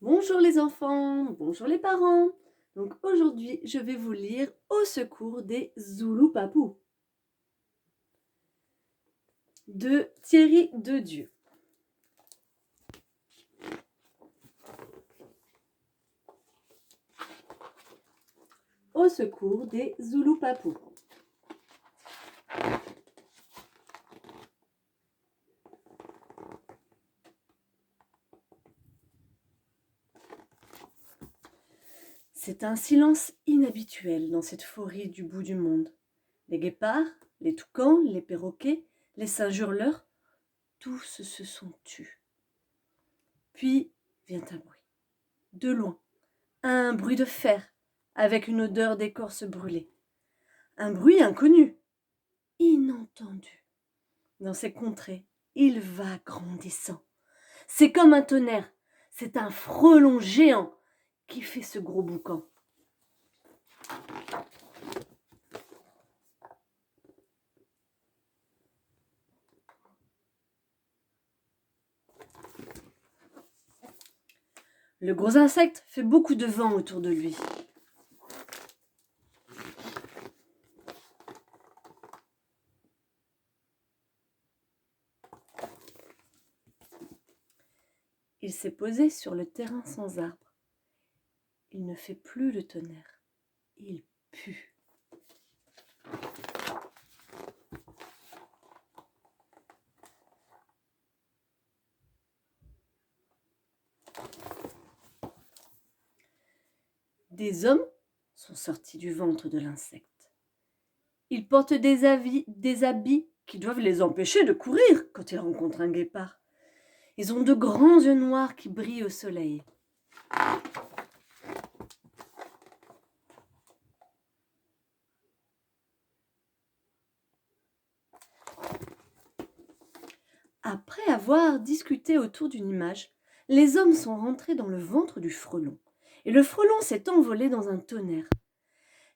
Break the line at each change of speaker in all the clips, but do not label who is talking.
Bonjour les enfants, bonjour les parents. Donc aujourd'hui, je vais vous lire Au secours des Zoulous-Papous de Thierry Dedieu. Au secours des Zoulous-Papous. C'est un silence inhabituel dans cette forêt du bout du monde. Les guépards, les toucans, les perroquets, les singes hurleurs, tous se sont tus. Puis vient un bruit, de loin, un bruit de fer, avec une odeur d'écorce brûlée. Un bruit inconnu, inentendu. Dans ces contrées, il va grandissant. C'est comme un tonnerre, c'est un frelon géant qui fait ce gros boucan. Le gros insecte fait beaucoup de vent autour de lui. Il s'est posé sur le terrain sans arbre. Il ne fait plus le tonnerre. Il pue. Des hommes sont sortis du ventre de l'insecte. Ils portent des habits qui doivent les empêcher de courir quand ils rencontrent un guépard. Ils ont de grands yeux noirs qui brillent au soleil. Après avoir discuté autour d'une image, les hommes sont rentrés dans le ventre du frelon, et le frelon s'est envolé dans un tonnerre.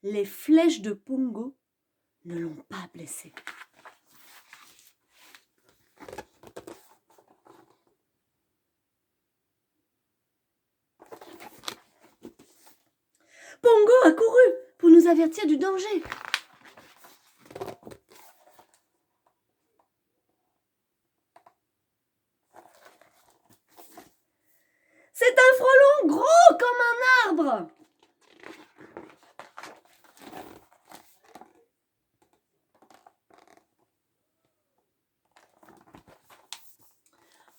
Les flèches de Pongo ne l'ont pas blessé. Pongo a couru pour nous avertir du danger. C'est un frelon gros comme un arbre.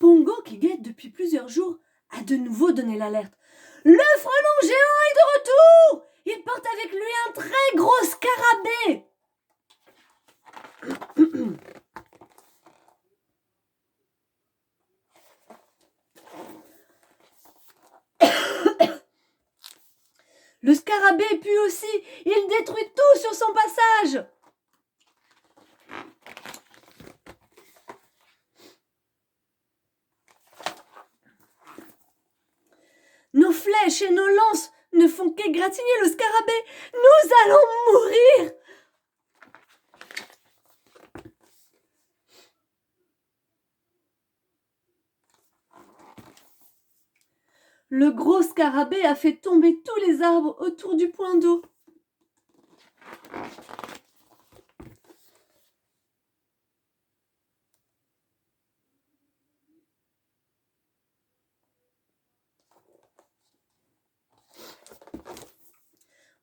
Pongo, qui guette depuis plusieurs jours, a de nouveau donné l'alerte. Le frelon géant est de retour. Il porte avec lui un très gros scarabée. Le scarabée pue aussi. Il détruit tout sur son passage. Nos flèches et nos lances ne font qu'égratigner le scarabée. Nous allons mourir. Le gros scarabée a fait tomber tous les arbres autour du point d'eau.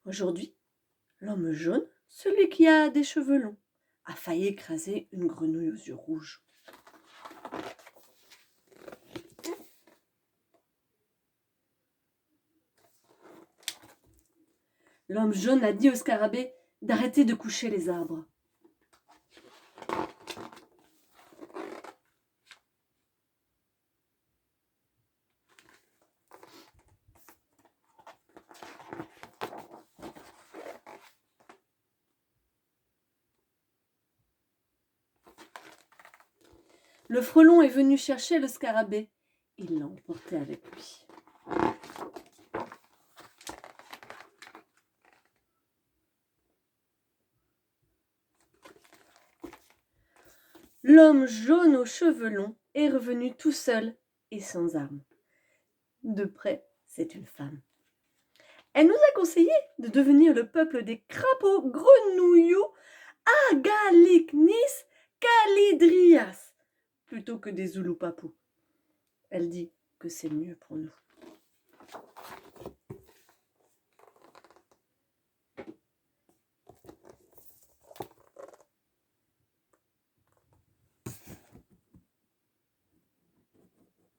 Aujourd'hui, l'homme jaune, celui qui a des cheveux longs, a failli écraser une grenouille aux yeux rouges. L'homme jaune a dit au scarabée d'arrêter de coucher les arbres. Le frelon est venu chercher le scarabée. Il l'a emporté avec lui. L'homme jaune aux cheveux longs est revenu tout seul et sans armes. De près, c'est une femme. Elle nous a conseillé de devenir le peuple des crapauds grenouillots Agalicnis calidrias plutôt que des Zoulous-Papous. Elle dit que c'est mieux pour nous.